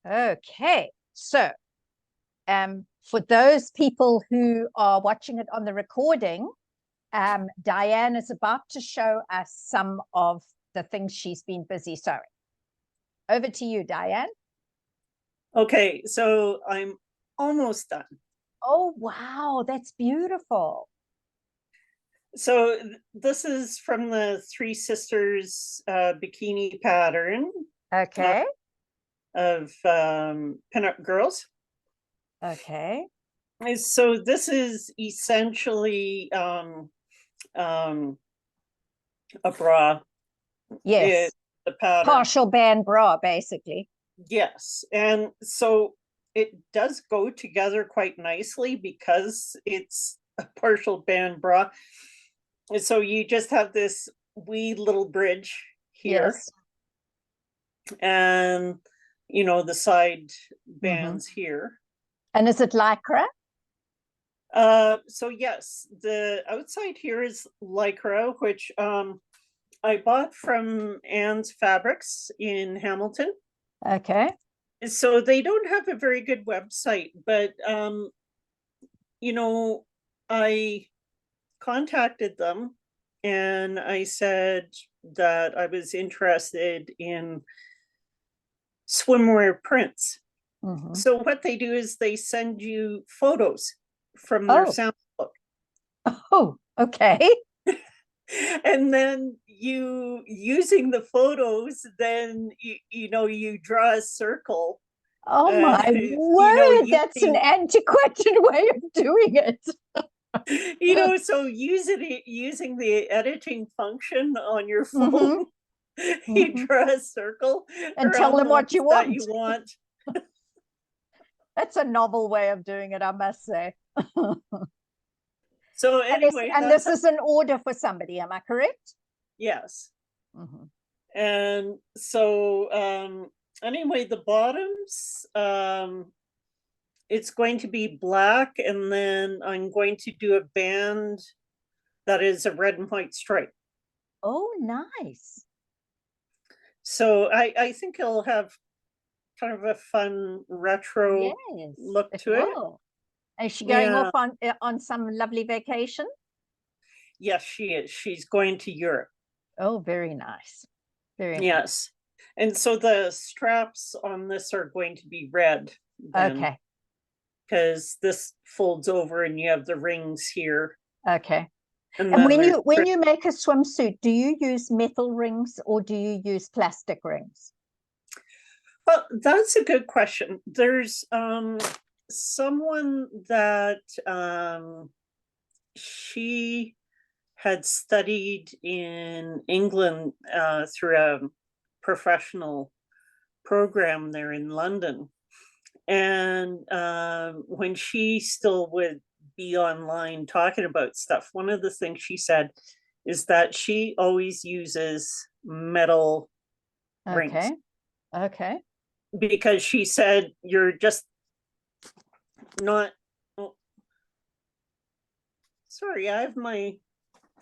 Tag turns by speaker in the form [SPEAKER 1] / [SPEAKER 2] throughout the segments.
[SPEAKER 1] Okay, so for those people who are watching it on the recording, Diane is about to show us some of the things she's been busy sewing. Over to you, Diane.
[SPEAKER 2] Okay, so I'm almost done.
[SPEAKER 1] Oh, wow, that's beautiful.
[SPEAKER 2] So this is from the Three Sisters bikini pattern.
[SPEAKER 1] Okay.
[SPEAKER 2] Of pinup girls.
[SPEAKER 1] Okay.
[SPEAKER 2] So this is essentially a bra.
[SPEAKER 1] Yes.
[SPEAKER 2] The pattern.
[SPEAKER 1] Partial band bra, basically.
[SPEAKER 2] Yes, and so it does go together quite nicely because it's a partial band bra. And so you just have this wee little bridge here.
[SPEAKER 1] Yes.
[SPEAKER 2] And the side bands here.
[SPEAKER 1] And is it lycra?
[SPEAKER 2] So yes, the outside here is lycra, which I bought from Anne's Fabrics in Hamilton.
[SPEAKER 1] Okay.
[SPEAKER 2] So they don't have a very good website, but I contacted them and I said that I was interested in swimwear prints. So what they do is they send you photos from their sample book.
[SPEAKER 1] Oh, okay.
[SPEAKER 2] And then you, using the photos, then you draw a circle.
[SPEAKER 1] Oh my word, that's an antiquated way of doing it.
[SPEAKER 2] So using the editing function on your phone, you draw a circle
[SPEAKER 1] and tell them what you
[SPEAKER 2] want.
[SPEAKER 1] That's a novel way of doing it, I must say.
[SPEAKER 2] So anyway,
[SPEAKER 1] and this is an order for somebody, am I correct?
[SPEAKER 2] Yes. And so anyway, the bottoms, it's going to be black, and then I'm going to do a band that is a red and white stripe.
[SPEAKER 1] Oh, nice.
[SPEAKER 2] So I think it'll have kind of a fun retro look to it.
[SPEAKER 1] Is she going off on some lovely vacation?
[SPEAKER 2] Yes, she is. She's going to Europe.
[SPEAKER 1] Oh, very nice. Very nice.
[SPEAKER 2] Yes. And so the straps on this are going to be red.
[SPEAKER 1] Okay.
[SPEAKER 2] Because this folds over and you have the rings here.
[SPEAKER 1] Okay. And when you make a swimsuit, do you use metal rings or do you use plastic rings?
[SPEAKER 2] Well, that's a good question. There's someone that she had studied in England through a professional program there in London. And when she still would be online talking about stuff, one of the things she said is that she always uses metal rings.
[SPEAKER 1] Okay.
[SPEAKER 2] Because she said you're just not. Oh, sorry, I have my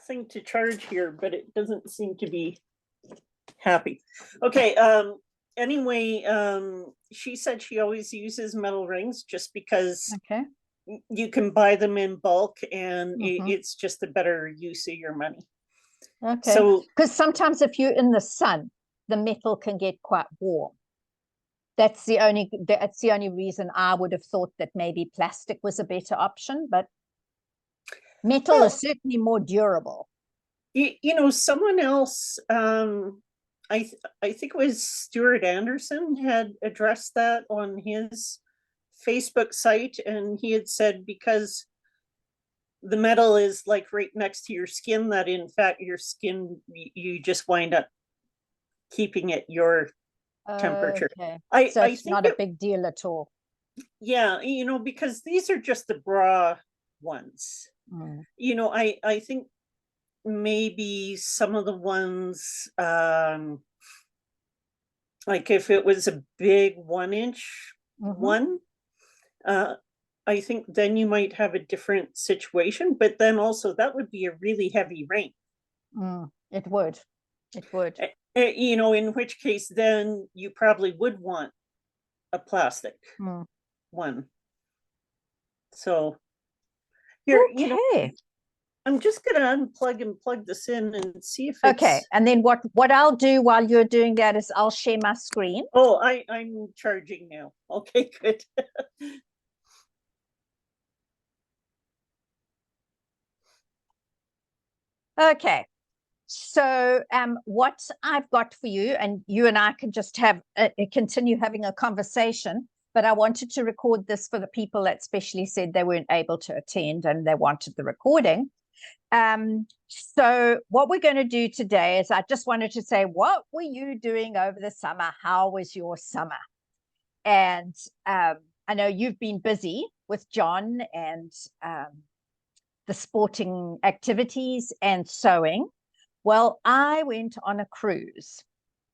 [SPEAKER 2] thing to charge here, but it doesn't seem to be happy. Okay. Anyway, she said she always uses metal rings just because you can buy them in bulk and it's just a better use of your money.
[SPEAKER 1] Okay. So, because sometimes if you're in the sun, the metal can get quite warm. That's the only reason I would have thought that maybe plastic was a better option, but metal is certainly more durable.
[SPEAKER 2] Someone else, I think it was Stuart Anderson, had addressed that on his Facebook site, and he had said because the metal is like right next to your skin, that in fact your skin, you just wind up keeping it your temperature.
[SPEAKER 1] So I think not a big deal at all.
[SPEAKER 2] Yeah, because these are just the bra ones. I think maybe some of the ones, like if it was a big 1-inch one, I think then you might have a different situation, but then also that would be a really heavy rain.
[SPEAKER 1] It would.
[SPEAKER 2] In which case then you probably would want a plastic
[SPEAKER 1] Mm.
[SPEAKER 2] one. So here, you know,
[SPEAKER 1] Okay.
[SPEAKER 2] I'm just going to unplug and plug this in and see if it's...
[SPEAKER 1] Okay, and then what I'll do while you're doing that is I'll share my screen.
[SPEAKER 2] Oh, I'm charging now. Okay, good.
[SPEAKER 1] Okay, so what I've got for you, and you and I can just have continue having a conversation, but I wanted to record this for the people that specially said they weren't able to attend and they wanted the recording. So what we're going to do today is I just wanted to say, what were you doing over the summer? How was your summer? And I know you've been busy with John and the sporting activities and sewing. Well, I went on a cruise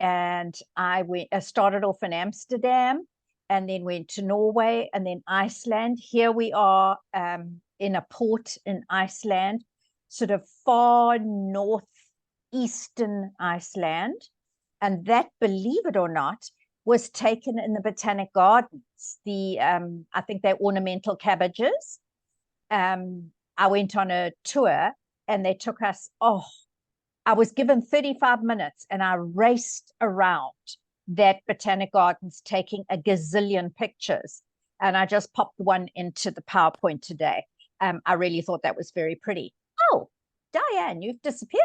[SPEAKER 1] and I started off in Amsterdam and then went to Norway and then Iceland. Here we are in a port in Iceland, sort of far northeastern Iceland. And that, believe it or not, was taken in the Botanic Gardens. I think they're ornamental cabbages. I went on a tour and they took us, I was given 35 minutes and I raced around that Botanic Gardens taking a gazillion pictures. And I just popped one into the PowerPoint today. I really thought that was very pretty. Oh, Diane, you've disappeared.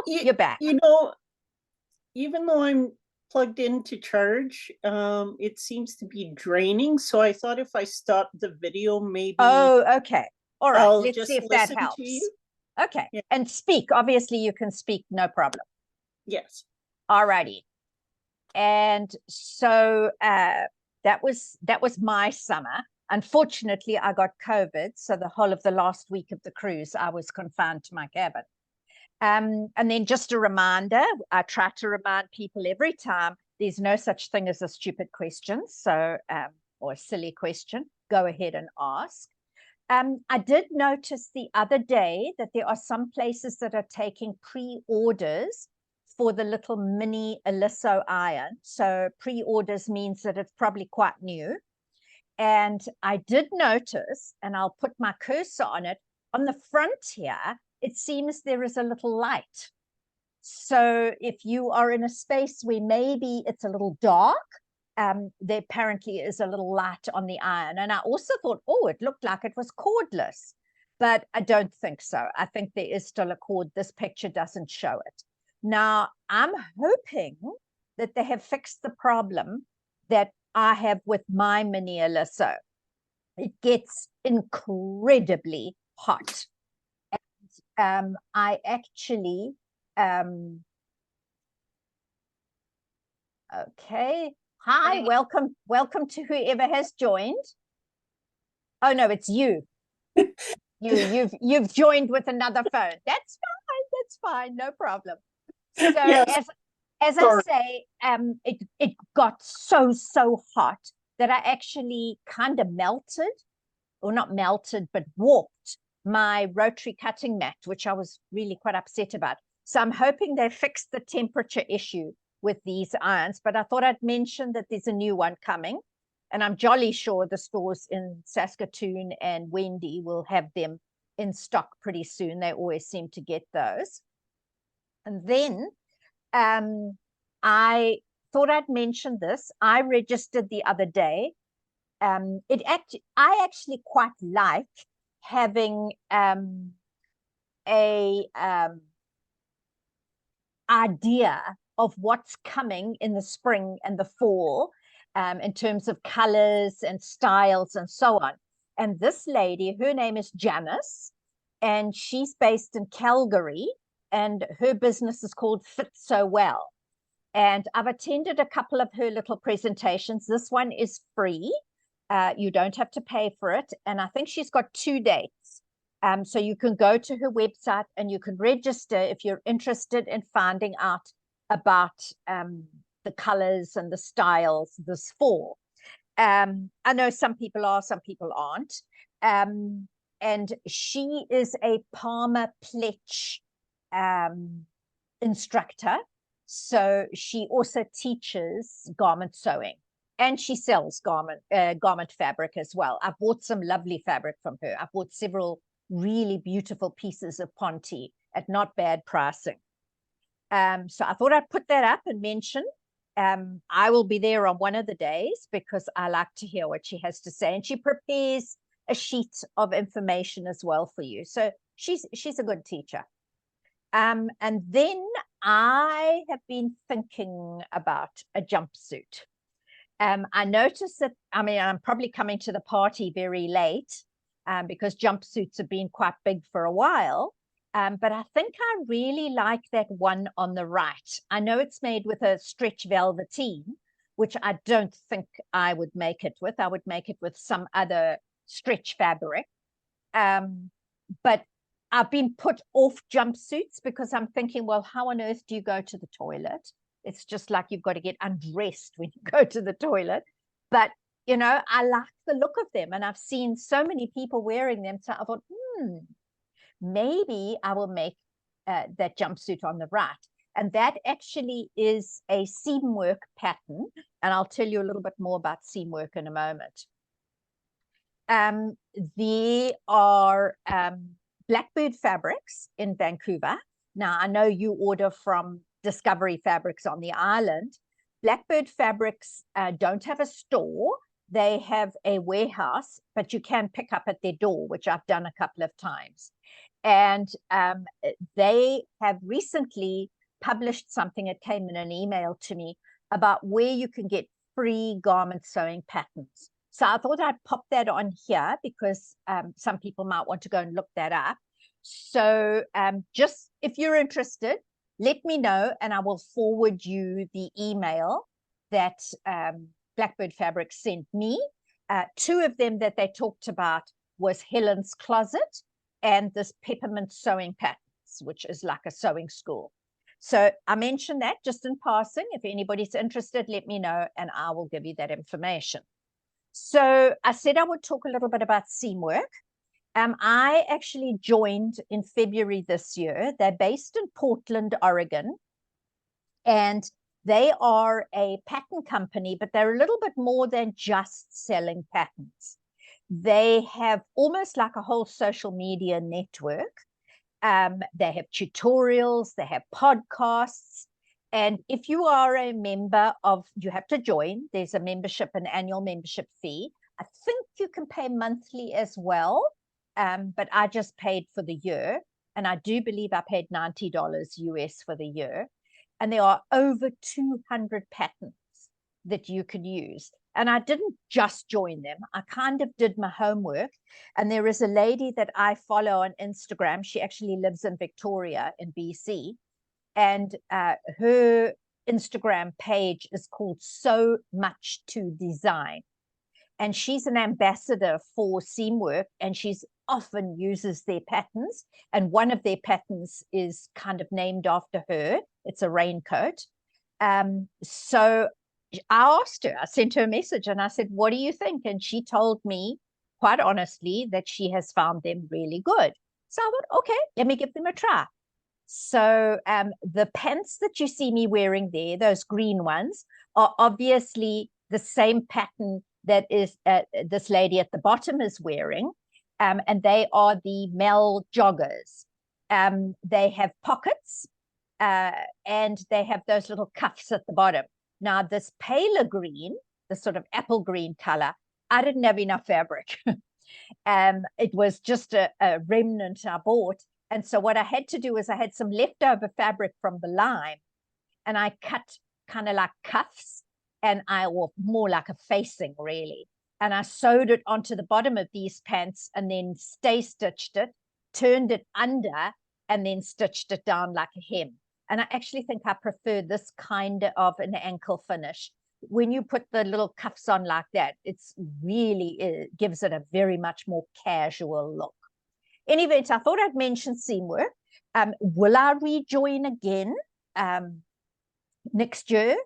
[SPEAKER 1] You're back.
[SPEAKER 2] You know, even though I'm plugged in to charge, it seems to be draining. So I thought if I stop the video, maybe...
[SPEAKER 1] Oh, okay. All right.
[SPEAKER 2] I'll
[SPEAKER 1] Let's see if that helps. Okay.
[SPEAKER 2] Yeah.
[SPEAKER 1] And speak. Obviously, you can speak, no problem.
[SPEAKER 2] Yes.
[SPEAKER 1] All righty. And so that was my summer. Unfortunately, I got COVID. So the whole of the last week of the cruise, I was confined to my cabin. And then just a reminder, I try to remind people every time, there's no such thing as a stupid question. So, or a silly question, go ahead and ask. I did notice the other day that there are some places that are taking pre-orders for the little mini Aliso iron. So pre-orders means that it's probably quite new. And I did notice, and I'll put my cursor on it, on the front here, it seems there is a little light. So if you are in a space where maybe it's a little dark, there apparently is a little light on the iron. And I also thought, it looked like it was cordless, but I don't think so. I think there is still a cord. This picture doesn't show it. Now, I'm hoping that they have fixed the problem that I have with my mini Aliso. It gets incredibly hot. And I actually, okay. Hi, welcome to whoever has joined. Oh no, it's you. You've joined with another phone. That's fine, no problem. So yes. as I say, it got so hot that I actually kind of melted, or not melted, but warped my rotary cutting mat, which I was really quite upset about. So I'm hoping they fixed the temperature issue with these irons, but I thought I'd mention that there's a new one coming, and I'm jolly sure the stores in Saskatoon and Wendy will have them in stock pretty soon. They always seem to get those. And then I thought I'd mention this. I registered the other day. I actually quite like having a idea of what's coming in the spring and the fall in terms of colors and styles and so on. And this lady, her name is Janice, and she's based in Calgary, and her business is called Fit So Well. And I've attended a couple of her little presentations. This one is free. You don't have to pay for it. And I think she's got 2 dates. So you can go to her website and you can register if you're interested in finding out about the colors and the styles this fall. I know some people are, some people aren't. And she is a Palmer Pletch instructor. So she also teaches garment sewing, and she sells garment fabric as well. I bought some lovely fabric from her. I bought several really beautiful pieces of Ponte at not bad pricing. So I thought I'd put that up and mention. I will be there on one of the days because I like to hear what she has to say, and she prepares a sheet of information as well for you. So she's a good teacher. And then I have been thinking about a jumpsuit. I noticed that, I mean, I'm probably coming to the party very late because jumpsuits have been quite big for a while. But I think I really like that one on the right. I know it's made with a stretch velveteen, which I don't think I would make it with. I would make it with some other stretch fabric. But I've been put off jumpsuits because I'm thinking, well, how on earth do you go to the toilet? It's just like you've got to get undressed when you go to the toilet. But, you know, I like the look of them, and I've seen so many people wearing them. So I thought, maybe I will make that jumpsuit on the right. And that actually is a seam work pattern. And I'll tell you a little bit more about seam work in a moment. There are Blackbird Fabrics in Vancouver. Now, I know you order from Discovery Fabrics on the island. Blackbird Fabrics don't have a store. They have a warehouse, but you can pick up at their door, which I've done a couple of times. And they have recently published something. It came in an email to me about where you can get free garment sewing patterns. So I thought I'd pop that on here because some people might want to go and look that up. So just if you're interested, let me know and I will forward you the email that Blackbird Fabrics sent me. Two of them that they talked about was Helen's Closet and this Peppermint Sewing Patterns, which is like a sewing school. So I mentioned that just in passing. If anybody's interested, let me know and I will give you that information. So I said I would talk a little bit about seam work. I actually joined in February this year. They're based in Portland, Oregon, and they are a pattern company, but they're a little bit more than just selling patterns. They have almost like a whole social media network. They have tutorials, they have podcasts. And if you are a member of, you have to join, there's a membership, an annual membership fee. I think you can pay monthly as well, but I just paid for the year. And I do believe I paid $90 US for the year. And there are over 200 patterns that you can use. And I didn't just join them. I kind of did my homework. And there is a lady that I follow on Instagram. She actually lives in Victoria in BC. And her Instagram page is called So Much to Design. And she's an ambassador for seam work, and she's often uses their patterns. And one of their patterns is kind of named after her. It's a raincoat. So I asked her, I sent her a message and I said, what do you think? And she told me quite honestly that she has found them really good. So I thought, okay, let me give them a try. So the pants that you see me wearing there, those green ones, are obviously the same pattern that is this lady at the bottom is wearing. And they are the Mel joggers. They have pockets and they have those little cuffs at the bottom. Now, this paler green, the sort of apple green color, I didn't have enough fabric. It was just a remnant I bought. And so what I had to do is I had some leftover fabric from the lime and I cut kind of like cuffs or more like a facing really. And I sewed it onto the bottom of these pants and then stay stitched it, turned it under and then stitched it down like a hem. And I actually think I prefer this kind of an ankle finish. When you put the little cuffs on like that, it's really, it gives it a very much more casual look. In any event, I thought I'd mention seam work. Will I rejoin again next year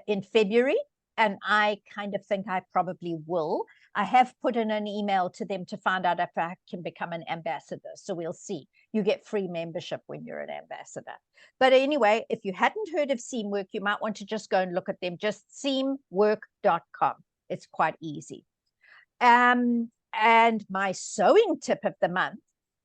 [SPEAKER 1] in February? And I kind of think I probably will. I have put in an email to them to find out if I can become an ambassador. So we'll see. You get free membership when you're an ambassador. But anyway, if you hadn't heard of Seamwork, you might want to just go and look at them. Just seamwork.com. It's quite easy. And my sewing tip of the month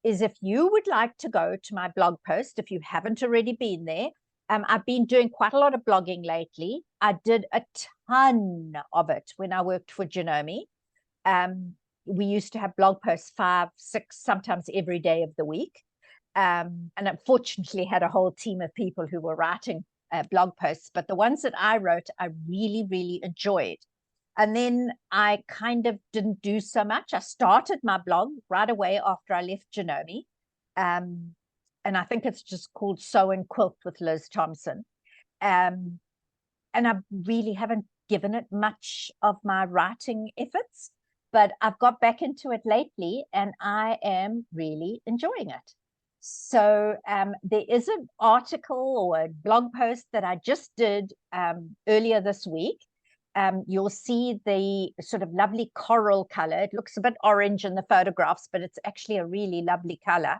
[SPEAKER 1] is, if you would like to go to my blog post, if you haven't already been there, I've been doing quite a lot of blogging lately. I did a ton of it when I worked for Janome. We used to have blog posts 5, 6, sometimes every day of the week. And unfortunately had a whole team of people who were writing blog posts, but the ones that I wrote, I really, really enjoyed. And then I kind of didn't do so much. I started my blog right away after I left Janome. And I think it's just called Sew and Quilt with Liz Thompson. And I really haven't given it much of my writing efforts, but I've got back into it lately and I am really enjoying it. So there is an article or a blog post that I just did earlier this week. You'll see the sort of lovely coral color. It looks a bit orange in the photographs, but it's actually a really lovely color.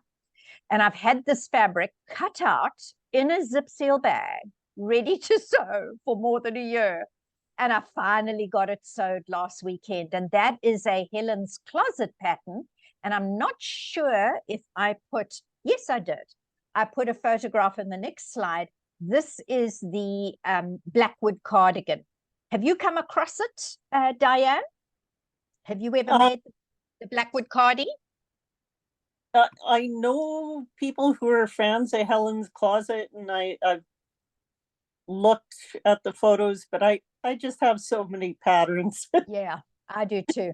[SPEAKER 1] And I've had this fabric cut out in a zip seal bag, ready to sew for more than a year. And I finally got it sewed last weekend. And that is a Helen's Closet pattern. And I'm not sure if I put, yes, I did. I put a photograph in the next slide. This is the Blackwood cardigan. Have you come across it, Diane? Have you ever made the Blackwood cardi?
[SPEAKER 2] I know people who are fans of Helen's Closet, and I've looked at the photos, but I just have so many patterns.
[SPEAKER 1] Yeah, I do too.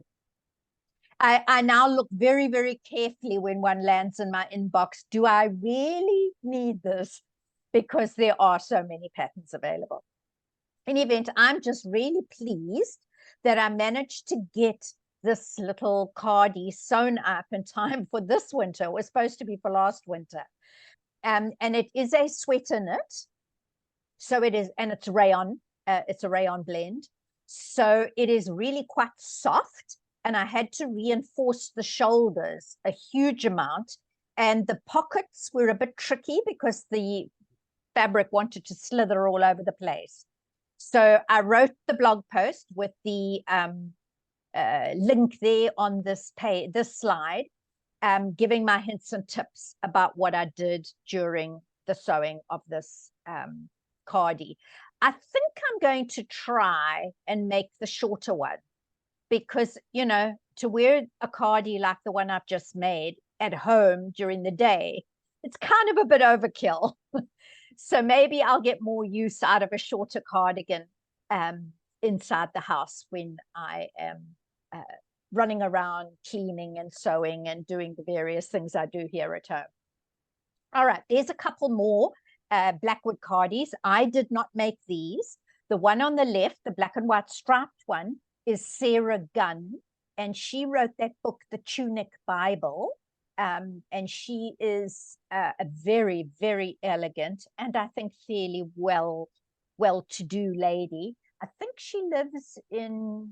[SPEAKER 1] I now look very, very carefully when one lands in my inbox. Do I really need this? Because there are so many patterns available. In any event, I'm just really pleased that I managed to get this little cardi sewn up in time for this winter. It was supposed to be for last winter. And it is a sweater knit. So it is, and it's rayon. It's a rayon blend. So it is really quite soft. And I had to reinforce the shoulders a huge amount. And the pockets were a bit tricky because the fabric wanted to slither all over the place. So I wrote the blog post with the link there on this page, this slide, giving my hints and tips about what I did during the sewing of this cardi. I think I'm going to try and make the shorter one, because, you know, to wear a cardi like the one I've just made at home during the day, it's kind of a bit overkill. So maybe I'll get more use out of a shorter cardigan inside the house when I am running around cleaning and sewing and doing the various things I do here at home. All right, there's a couple more Blackwood cardis. I did not make these. The one on the left, the black and white striped one, is Sarah Gunn, and she wrote that book, The Tunic Bible. And she is a very, very elegant and I think fairly well-to-do lady. I think she lives in,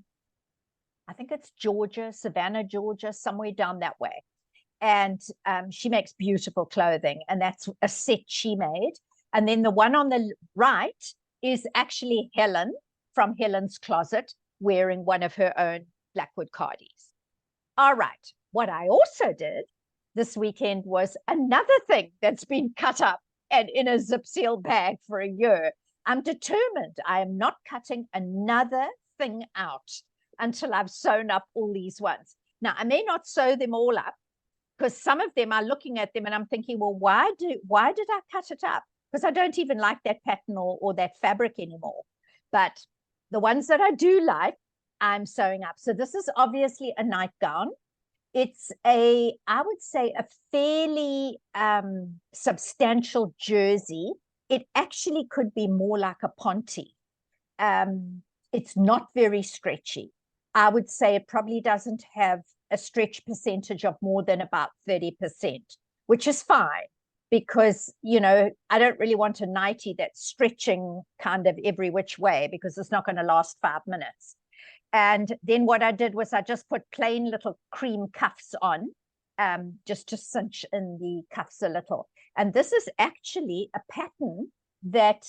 [SPEAKER 1] I think it's Georgia, Savannah, Georgia, somewhere down that way. And she makes beautiful clothing, and that's a set she made. And then the one on the right is actually Helen from Helen's Closet wearing one of her own Blackwood cardis. All right, what I also did this weekend was another thing that's been cut up and in a zip seal bag for a year. I'm determined I am not cutting another thing out until I've sewn up all these ones. Now, I may not sew them all up, because some of them are looking at them and I'm thinking, well, why did I cut it up? Because I don't even like that pattern or that fabric anymore. But the ones that I do like, I'm sewing up. So this is obviously a nightgown. It's I would say, a fairly substantial jersey. It actually could be more like a ponte. It's not very stretchy. I would say it probably doesn't have a stretch percentage of more than about 30%, which is fine, because, you know, I don't really want a nightie that's stretching kind of every which way, because it's not going to last 5 minutes. And then what I did was I just put plain little cream cuffs on, just to cinch in the cuffs a little. And this is actually a pattern that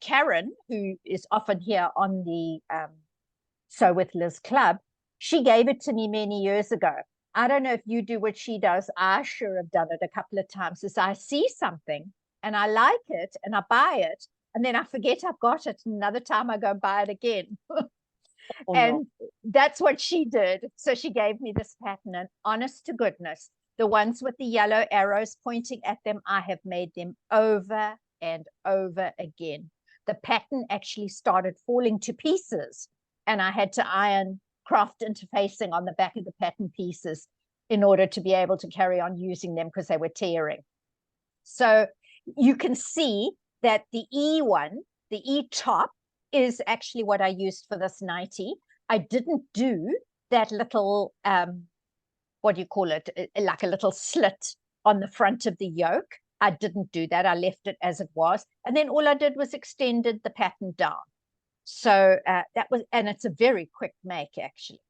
[SPEAKER 1] Karen, who is often here on the Sew with Liz Club, she gave it to me many years ago. I don't know if you do what she does. I sure have done it a couple of times. Is I see something and I like it and I buy it, and then I forget I've got it. And another time I go and buy it again. And that's what she did. So she gave me this pattern, and honest to goodness, the ones with the yellow arrows pointing at them, I have made them over and over again. The pattern actually started falling to pieces, and I had to iron craft interfacing on the back of the pattern pieces in order to be able to carry on using them because they were tearing. So you can see that the E one, the E top, is actually what I used for this nightie. I didn't do that little, what do you call it, like a little slit on the front of the yoke. I didn't do that. I left it as it was. And then all I did was extended the pattern down. So that was, and it's a very quick make, actually.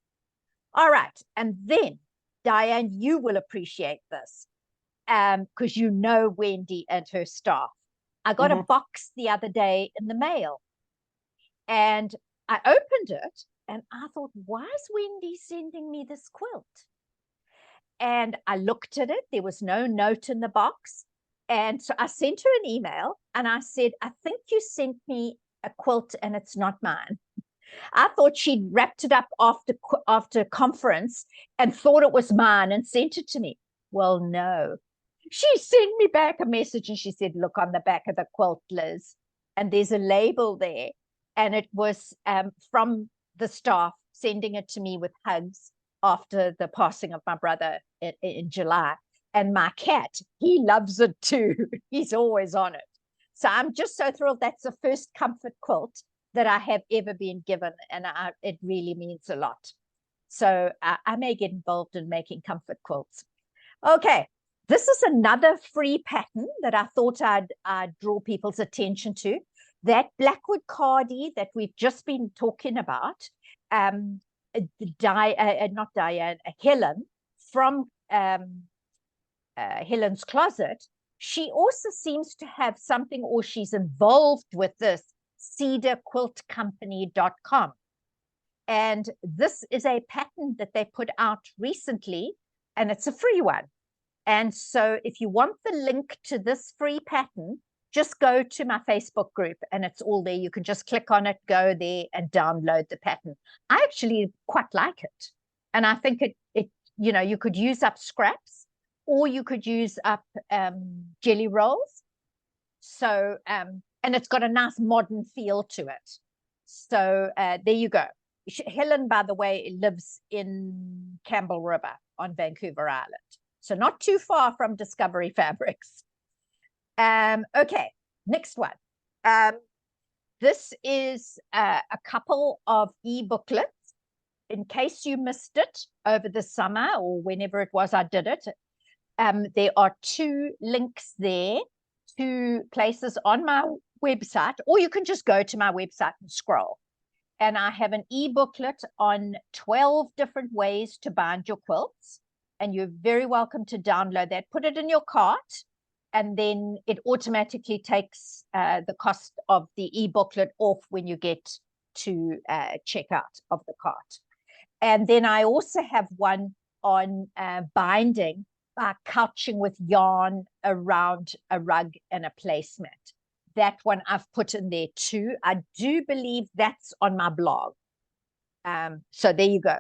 [SPEAKER 1] All right. And then, Diane, you will appreciate this because you know Wendy and her staff. I got a box the other day in the mail, and I opened it and I thought, why is Wendy sending me this quilt? And I looked at it. There was no note in the box. And so I sent her an email and I said, I think you sent me a quilt and it's not mine. I thought she'd wrapped it up after conference and thought it was mine and sent it to me. Well, no. She sent me back a message and she said, look on the back of the quilt, Liz, and there's a label there. And it was from the staff sending it to me with hugs after the passing of my brother in July. And my cat, he loves it too. He's always on it. So I'm just so thrilled. That's the first comfort quilt that I have ever been given. And it really means a lot. So I may get involved in making comfort quilts. Okay, this is another free pattern that I thought I'd draw people's attention to. That Blackwood cardie that we've just been talking about, not Diane, Helen from Helen's Closet, she also seems to have something, or she's involved with this, cedarquiltcompany.com. And this is a pattern that they put out recently, and it's a free one. And so if you want the link to this free pattern, just go to my Facebook group and it's all there. You can just click on it, go there and download the pattern. I actually quite like it. And I think it you know, you could use up scraps or you could use up jelly rolls. So, and it's got a nice modern feel to it. So there you go. Helen, by the way, lives in Campbell River on Vancouver Island. So not too far from Discovery Fabrics. Okay, next one. This is a couple of e-booklets. In case you missed it over the summer or whenever it was I did it, there are 2 links there to places on my website, or you can just go to my website and scroll. And I have an e-booklet on 12 different ways to bind your quilts. And you're very welcome to download that. Put it in your cart, and then it automatically takes the cost of the e-booklet off when you get to checkout of the cart. And then I also have one on binding by couching with yarn around a rug and a placemat. That one I've put in there too. I do believe that's on my blog. So there you go.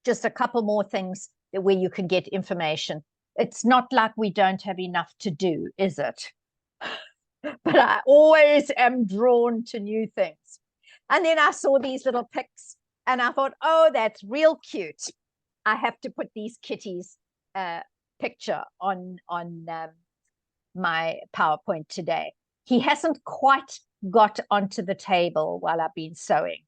[SPEAKER 1] Just a couple more things where you can get information. It's not like we don't have enough to do, is it? But I always am drawn to new things. And then I saw these little pics and I thought, oh, that's real cute. I have to put these kitties picture on my PowerPoint today. He hasn't quite got onto the table while I've been sewing.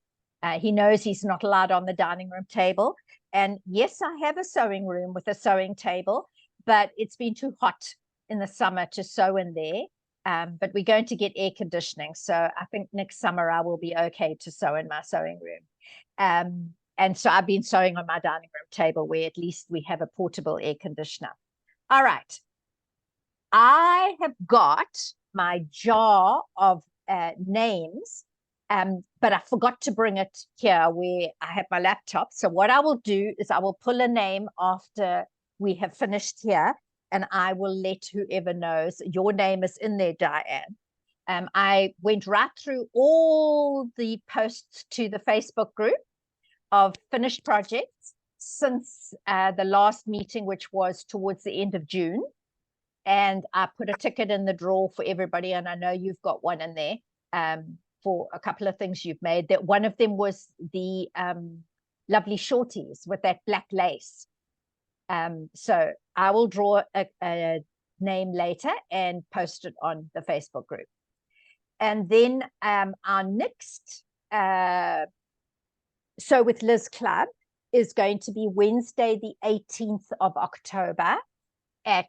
[SPEAKER 1] He knows he's not allowed on the dining room table. And yes, I have a sewing room with a sewing table, but it's been too hot in the summer to sew in there. but we're going to get air conditioning. So I think next summer I will be okay to sew in my sewing room. And so I've been sewing on my dining room table where at least we have a portable air conditioner. All right. I have got my jar of names, but I forgot to bring it here where I have my laptop. So what I will do is I will pull a name after we have finished here, and I will let whoever knows. Your name is in there, Diane. I went right through all the posts to the Facebook group of finished projects since the last meeting, which was towards the end of June. And I put a ticket in the drawer for everybody. And I know you've got one in there for a couple of things you've made. That one of them was the lovely shorties with that black lace. So I will draw a name later and post it on the Facebook group. And then our next So with Liz Club is going to be Wednesday, the 18th of October at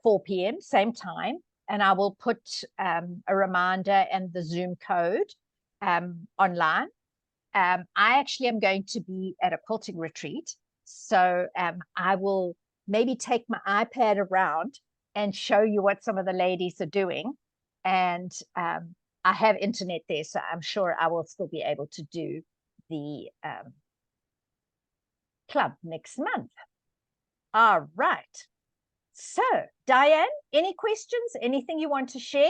[SPEAKER 1] 4 p.m., same time. And I will put a reminder and the Zoom code online. I actually am going to be at a quilting retreat. So I will maybe take my iPad around and show you what some of the ladies are doing. And I have internet there, so I'm sure I will still be able to do the club next month. All right. So, Diane, any questions? Anything you want to share?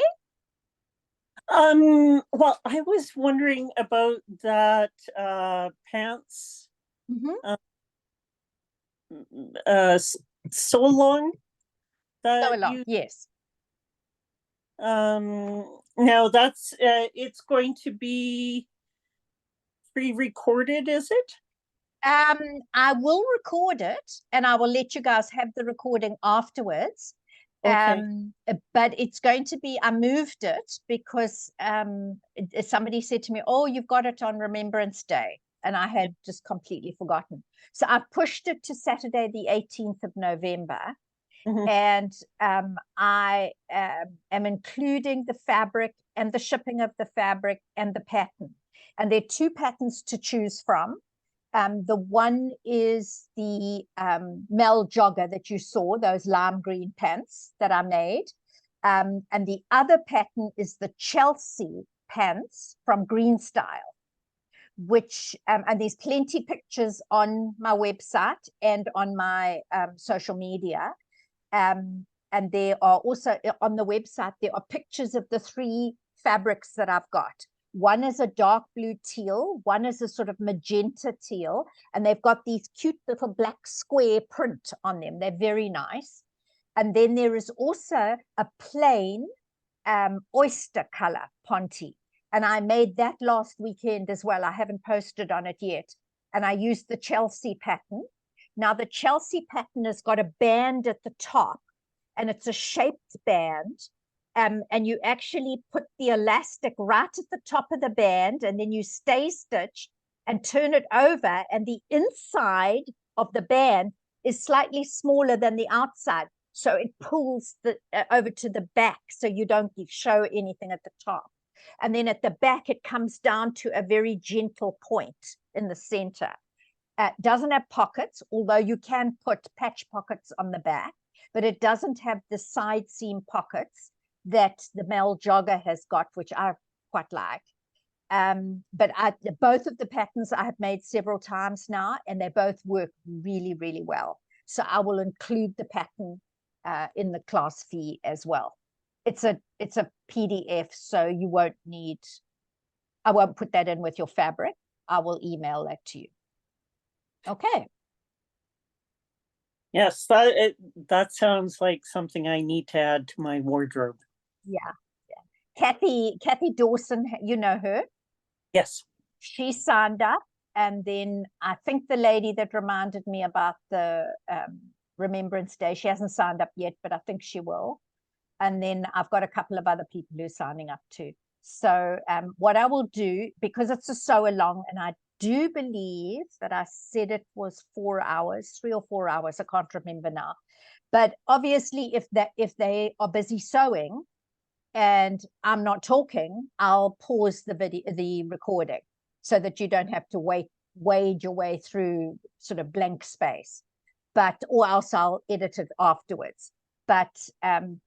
[SPEAKER 2] Well, I was wondering about that pants. So long that
[SPEAKER 1] So long, yes.
[SPEAKER 2] Now that's it's going to be pre-recorded, is it?
[SPEAKER 1] I will record it and I will let you guys have the recording afterwards.
[SPEAKER 2] Okay.
[SPEAKER 1] But it's going to be, I moved it because somebody said to me, oh, you've got it on Remembrance Day. And I had just completely forgotten. So I pushed it to Saturday, the 18th of November. And I am including the fabric and the shipping of the fabric and the pattern. And there are two patterns to choose from. The one is the Mel jogger that you saw, those lime green pants that I made. And the other pattern is the Chelsea pants from Green Style, which, and there's plenty pictures on my website and on my social media. And there are also on the website, there are pictures of the three fabrics that I've got. One is a dark blue teal, one is a sort of magenta teal, and they've got these cute little black square print on them. They're very nice. And then there is also a plain oyster color ponte. And I made that last weekend as well. I haven't posted on it yet. And I used the Chelsea pattern. Now the Chelsea pattern has got a band at the top, and it's a shaped band. And you actually put the elastic right at the top of the band, and then you stay stitch and turn it over, and the inside of the band is slightly smaller than the outside. So it pulls the over to the back, so you don't show anything at the top. And then at the back, it comes down to a very gentle point in the center. Doesn't have pockets, although you can put patch pockets on the back, but it doesn't have the side seam pockets that the Mel jogger has got, which I quite like. But both of the patterns I have made several times now, and they both work really, really well. So I will include the pattern in the class fee as well. It's a PDF, so you won't need, I won't put that in with your fabric. I will email that to you. Okay.
[SPEAKER 2] Yes, that sounds like something I need to add to my wardrobe.
[SPEAKER 1] Yeah. Kathy Dawson, you know her?
[SPEAKER 2] Yes.
[SPEAKER 1] She signed up, and then I think the lady that reminded me about the Remembrance Day, she hasn't signed up yet, but I think she will. And then I've got a couple of other people who are signing up too. So what I will do, because it's a sew along, and I do believe that I said it was 4 hours, 3 or 4 hours, I can't remember now. But obviously, if they are busy sewing, and I'm not talking, I'll pause the recording so that you don't have to wade your way through sort of blank space. But, or else I'll edit it afterwards. But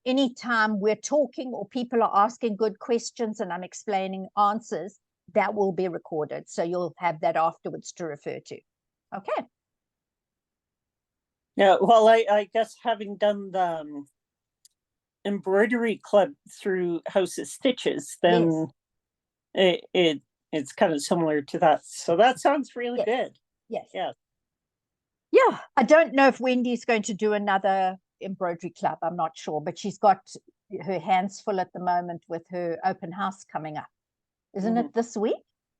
[SPEAKER 1] anytime we're talking or people are asking good questions and I'm explaining answers, that will be recorded. So you'll have that afterwards to refer to. Okay.
[SPEAKER 2] Yeah, well, I guess having done the embroidery club through House of Stitches, then it's kind of similar to that. So that sounds really good.
[SPEAKER 1] Yes.
[SPEAKER 2] Yeah.
[SPEAKER 1] Yeah. I don't know if Wendy's going to do another embroidery club. I'm not sure, but she's got her hands full at the moment with her open house coming up. Isn't it this week?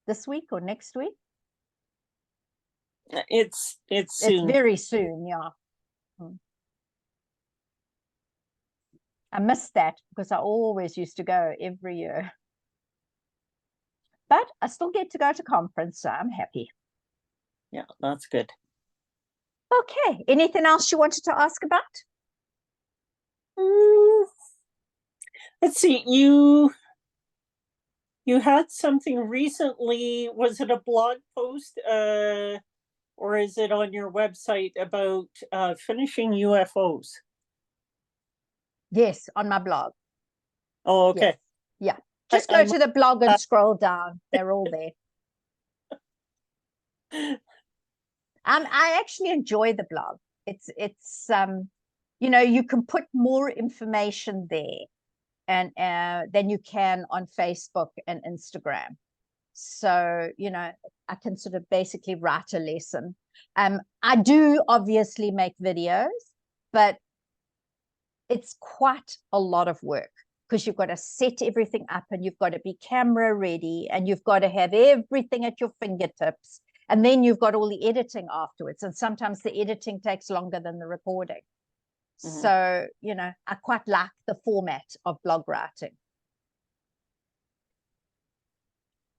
[SPEAKER 1] This week or next week?
[SPEAKER 2] It's soon.
[SPEAKER 1] It's very soon, yeah. I missed that because I always used to go every year. But I still get to go to conference, so I'm happy.
[SPEAKER 2] Yeah, that's good.
[SPEAKER 1] Okay. Anything else you wanted to ask about?
[SPEAKER 2] Let's see. You had something recently. Was it a blog post, or is it on your website about finishing UFOs?
[SPEAKER 1] Yes, on my blog.
[SPEAKER 2] Oh, okay.
[SPEAKER 1] Yes. Yeah. Just go to the blog and scroll down. They're all there. I actually enjoy the blog. It's you know, you can put more information there and than you can on Facebook and Instagram. So, you know, I can sort of basically write a lesson. I do obviously make videos, but it's quite a lot of work because you've got to set everything up and you've got to be camera ready and you've got to have everything at your fingertips. And then you've got all the editing afterwards. And sometimes the editing takes longer than the recording. So, you know, I quite like the format of blog writing.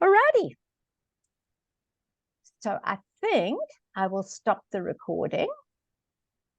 [SPEAKER 1] Alrighty. So I think I will stop the recording.